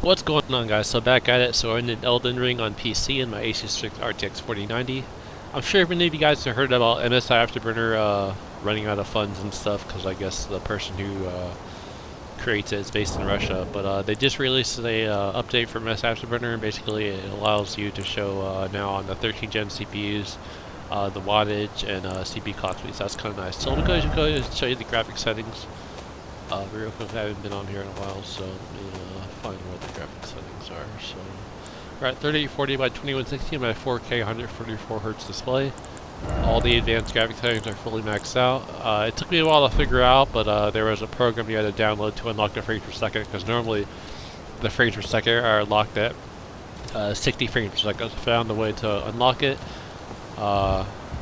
What's going on, guys? So back at it. So I'm in Elden Ring on PC and my Asus Strix RTX 4090. I'm sure many of you guys have heard about MSI Afterburner running out of funds and stuff because I guess the person who creates it is based in Russia. But they just released a update for MSI Afterburner, and basically it allows you to show now on the 13th gen CPUs the wattage and CPU clock speeds. That's kind of nice. So let me go and show you the graphics settings. Real quick, I haven't been on here in a while, so let me find where the graphics settings are. So we're at 3840 by 2160 on my 4K 144 Hertz display. All the advanced graphics settings are fully maxed out. It took me a while to figure out, but there was a program you had to download to unlock the frames per second, because normally the frames per second are locked at 60 frames per second. I found a way to unlock it.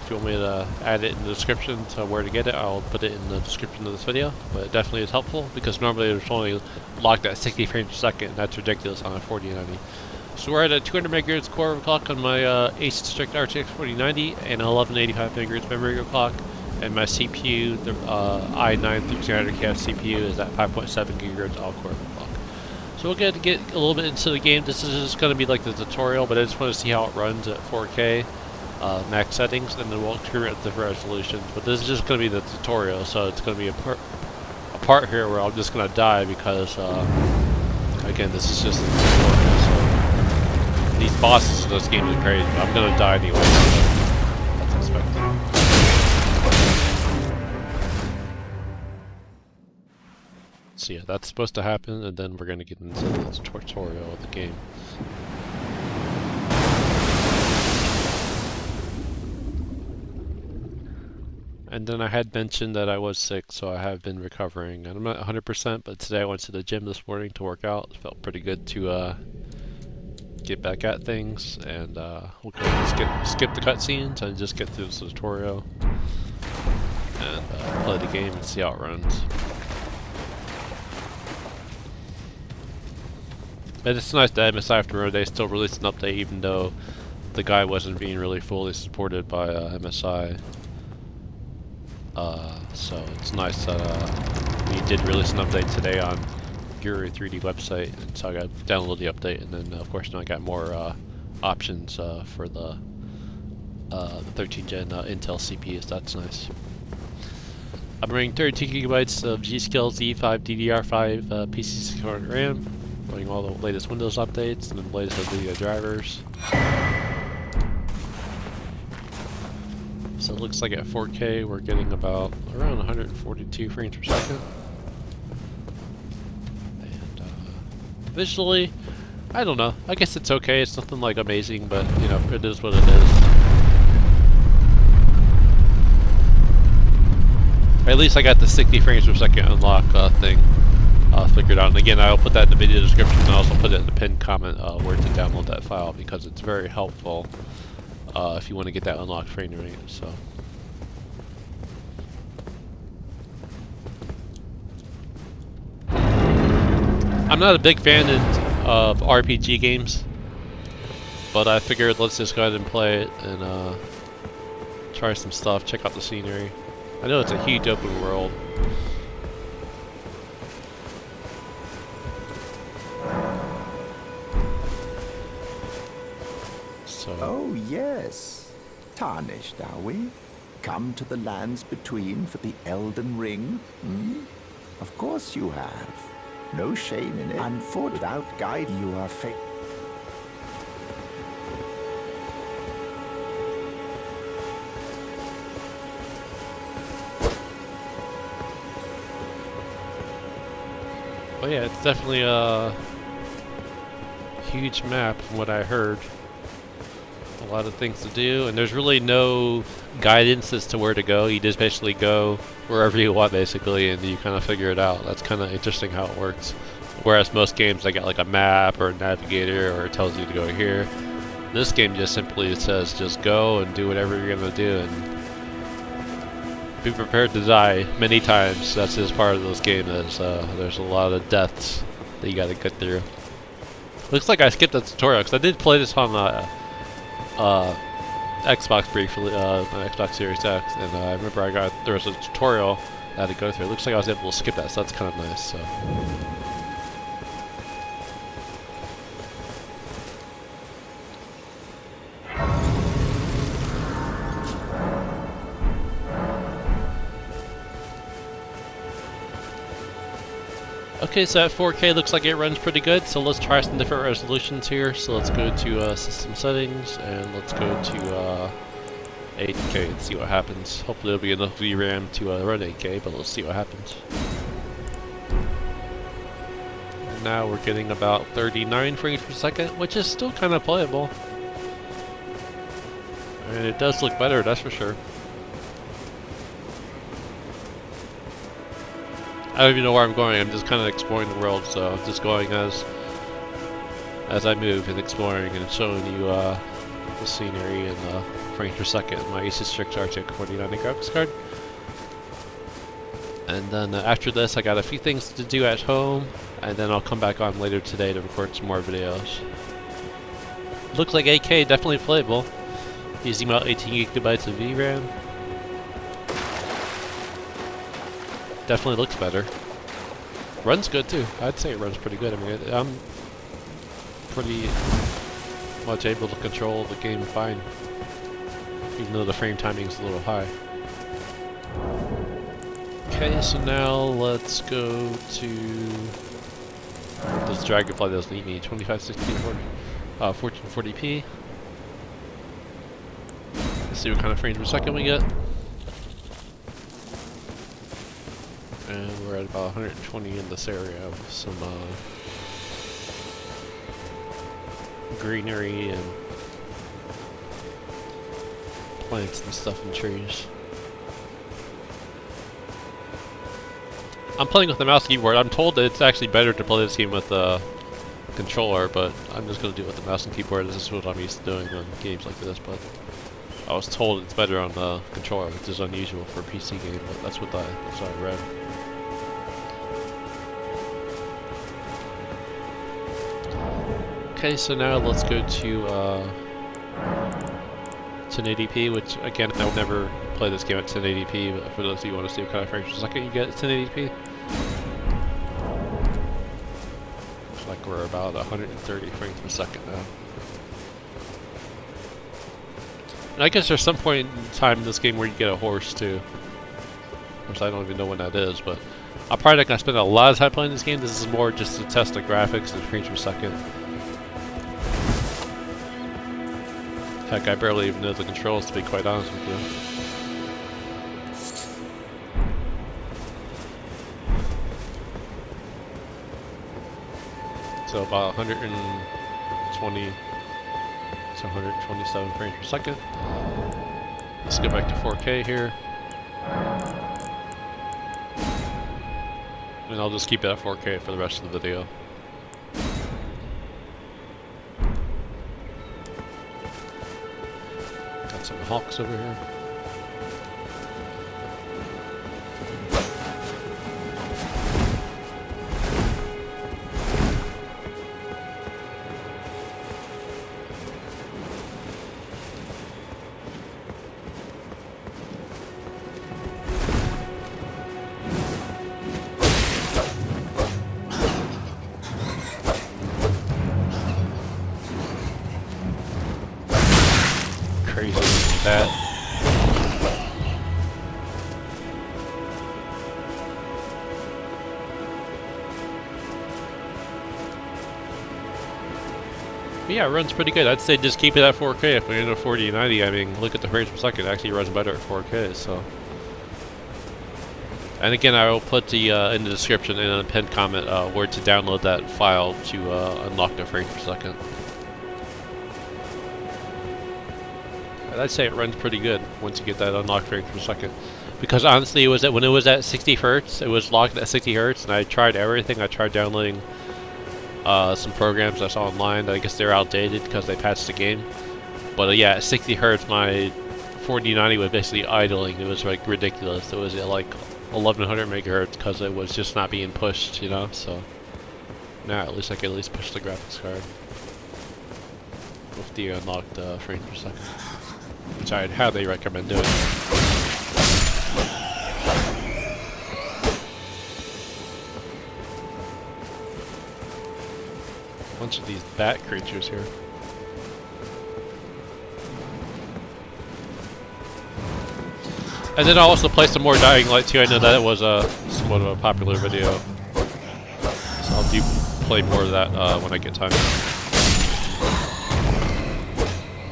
If you want me to add it in the description to where to get it, I'll put it in the description of this video. But it definitely is helpful because normally it's only locked at 60 frames per second, and that's ridiculous on a 4090. So we're at a 200 MHz core clock on my Asus Strix RTX 4090 and 1185 MHz memory clock, and my CPU, the i9 1300KF CPU, is at 5.7 GHz All-Core clock. So we'll get a little bit into the game. This is just going to be like the tutorial, but I just want to see how it runs at 4K. Max settings, and then walk through at the resolutions. But this is just going to be the tutorial, so it's going to be a part here where I'm just going to die because, again, this is just a tutorial. So these bosses in this game are crazy. I'm going to die anyway, so that's expected. So yeah, that's supposed to happen, and then we're going to get into the tutorial of the game. And then I had mentioned that I was sick, so I have been recovering. And I'm not 100%, but today I went to the gym this morning to work out. It felt pretty good to get back at things. And we'll go ahead and skip the cutscenes and just get through this tutorial. And play the game and see how it runs. And it's nice that MSI Afterburner, they still released an update even though the guy wasn't being really fully supported by MSI. So it's nice that we did release an update today on Guru 3D website, and so I got to download the update, and then of course now I got more options for the 13th gen Intel CPUs. That's nice. I'm running 32 GB of G.Skill Z5 DDR5 PC600 RAM, running all the latest Windows updates and the latest Nvidia drivers. So it looks like at 4K we're getting about around 142 frames per second. And visually, I don't know. I guess it's okay. It's nothing like amazing, but you know, it is what it is. At least I got the 60 frames per second unlock thing figured out. And again, I'll put that in the video description, and I'll also put it in the pinned comment where to download that file, because it's very helpful. If you want to get that unlocked frame rate, so. I'm not a big fan of RPG games, but I figured let's just go ahead and play it and try some stuff, check out the scenery. I know it's a huge open world. Oh, yes. Tarnished, are we? Come to the lands between for the Elden Ring? Of course you have. No shame in it. Unfortunately, without guide, you are fake. But yeah, it's definitely a huge map from what I heard. A lot of things to do, and there's really no guidance as to where to go. You just basically go wherever you want, basically, and you kind of figure it out. That's kind of interesting how it works. Whereas most games, they got like a map or a navigator, or it tells you to go here. This game just simply says just go and do whatever you're gonna do, and be prepared to die many times. That's just part of this game. Is there's a lot of deaths that you got to get through. Looks like I skipped the tutorial because I did play this on Xbox briefly, Xbox Series X, and I remember there was a tutorial I had to go through. It looks like I was able to skip that, so that's kind of nice. So Okay, so at 4K looks like it runs pretty good, so let's try some different resolutions here. So let's go to system settings, and let's go to 8K and see what happens. Hopefully there'll be enough VRAM to run 8K, but let's see what happens. And now we're getting about 39 frames per second, which is still kind of playable. And it does look better, that's for sure. I don't even know where I'm going. I'm just kind of exploring the world, so I'm just going as I move and exploring and showing you the scenery and the frames per second. My Asus Strix RTX 4090 graphics card. And then after this, I got a few things to do at home, and then I'll come back on later today to record some more videos. Looks like 8K, definitely playable. Using about 18 gigabytes of VRAM. Definitely looks better. Runs good too. I'd say it runs pretty good. I mean, I'm pretty much able to control the game fine, even though the frame timing is a little high. Okay, so now let's go to this Dragonfly doesn't eat me. 2560 1440p. Let's see what kind of frames per second we get. And we're at about 120 in this area with some greenery and plants and stuff and trees. I'm playing with the mouse and keyboard. I'm told that it's actually better to play this game with a controller, but I'm just going to do it with the mouse and keyboard. This is what I'm used to doing on games like this, but I was told it's better on the controller, which is unusual for a PC game, but that's what I read. Okay, so now let's go to 1080p, which again, I would never play this game at 1080p, but for those of you who want to see what kind of frames per second you get at 1080p. Looks like we're about 130 frames per second now. And I guess there's some point in time in this game where you get a horse too. Of course, I don't even know when that is, but I'm probably not going to spend a lot of time playing this game. This is more just to test the graphics and frames per second. Heck, I barely even know the controls, to be quite honest with you. So about 120, so 127 frames per second. Let's go back to 4K here. And I'll just keep it at 4K for the rest of the video. Got some hawks over here. Crazy that. But yeah, it runs pretty good. I'd say just keep it at 4K. If we're in a 4090, I mean, look at the frames per second. It actually runs better at 4K. So, and again, I will put the in the description and in a pinned comment where to download that file to unlock the frames per second. I'd say it runs pretty good once you get that unlocked frames per second. Because honestly, when it was at 60 Hertz, it was locked at 60 Hertz, and I tried everything. I tried downloading some programs I saw online that I guess they're outdated because they patched the game. But yeah, at 60 Hertz, my 4090 was basically idling. It was like ridiculous. It was at like 1100 megahertz because it was just not being pushed, you know. So now at least I can at least push the graphics card with the unlocked frames per second, which I'd highly recommend doing. Bunch of these bat creatures here. And then I'll also play some more Dying Light too. I know that was somewhat of a popular video. do play more of that when I get time.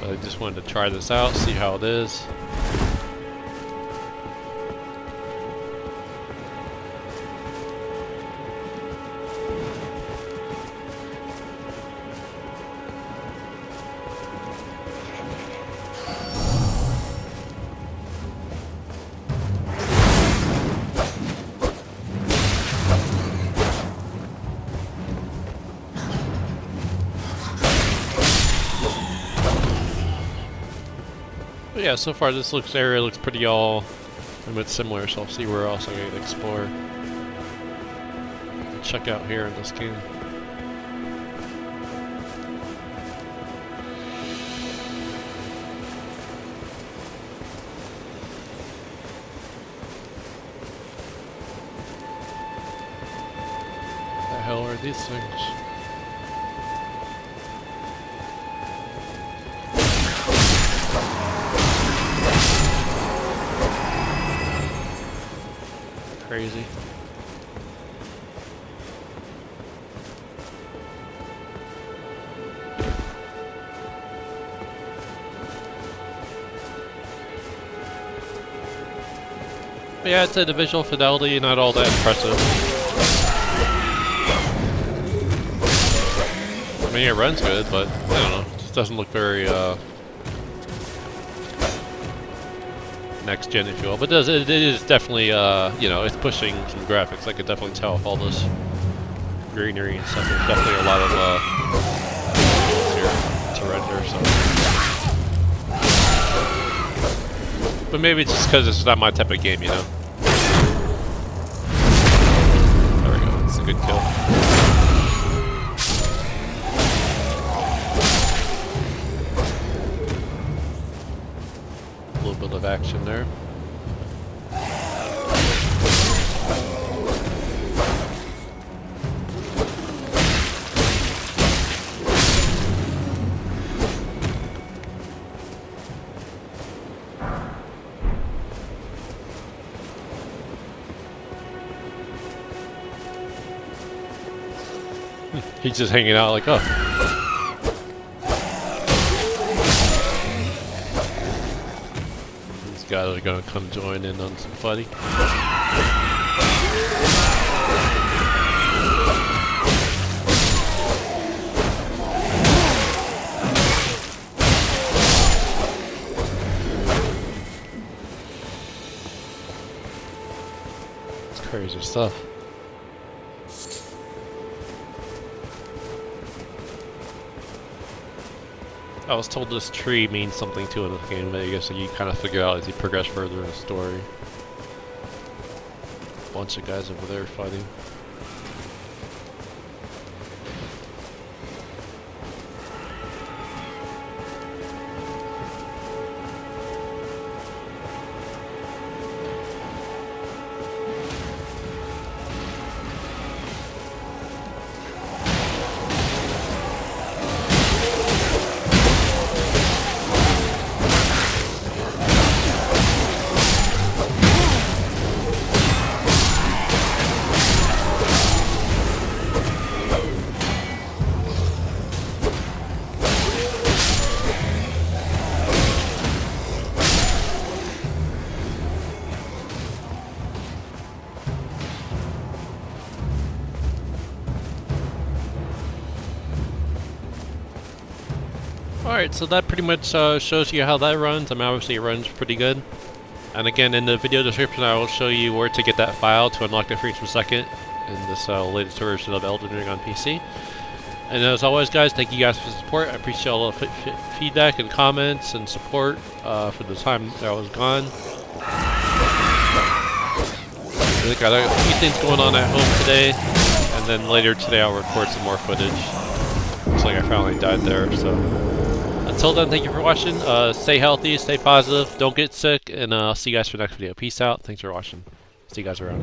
But I just wanted to try this out, see how it is. But yeah, so far this area looks pretty all a bit similar, so I'll see where else I can explore. Check out here in this game. What the hell are these things? Crazy. But yeah, I'd say the visual fidelity not all that impressive. I mean, it runs good, but I don't know, it just doesn't look very next gen, if you will. But it is definitely, you know, it's pushing some graphics. I could definitely tell with all this greenery and stuff. There's definitely a lot of here to render. So, but maybe it's just because it's not my type of game, you know. There we go. It's a good kill. Of action there. He's just hanging out like, oh. Guys are gonna come join in on some funny. It's crazy stuff. I was told this tree means something too in this game, but I guess you kind of figure out as you progress further in the story. Bunch of guys over there fighting. Alright, so that pretty much shows you how that runs. I mean, obviously it runs pretty good. And again, in the video description I will show you where to get that file to unlock the frames per second in this latest version of Elden Ring on PC. And as always guys, thank you guys for the support. I appreciate all the feedback and comments and support for the time that I was gone. I got a few things going on at home today, and then later today I'll record some more footage. Looks like I finally died there, so... Until then, thank you for watching. Stay healthy, stay positive, don't get sick, and I'll see you guys for the next video. Peace out. Thanks for watching. See you guys around.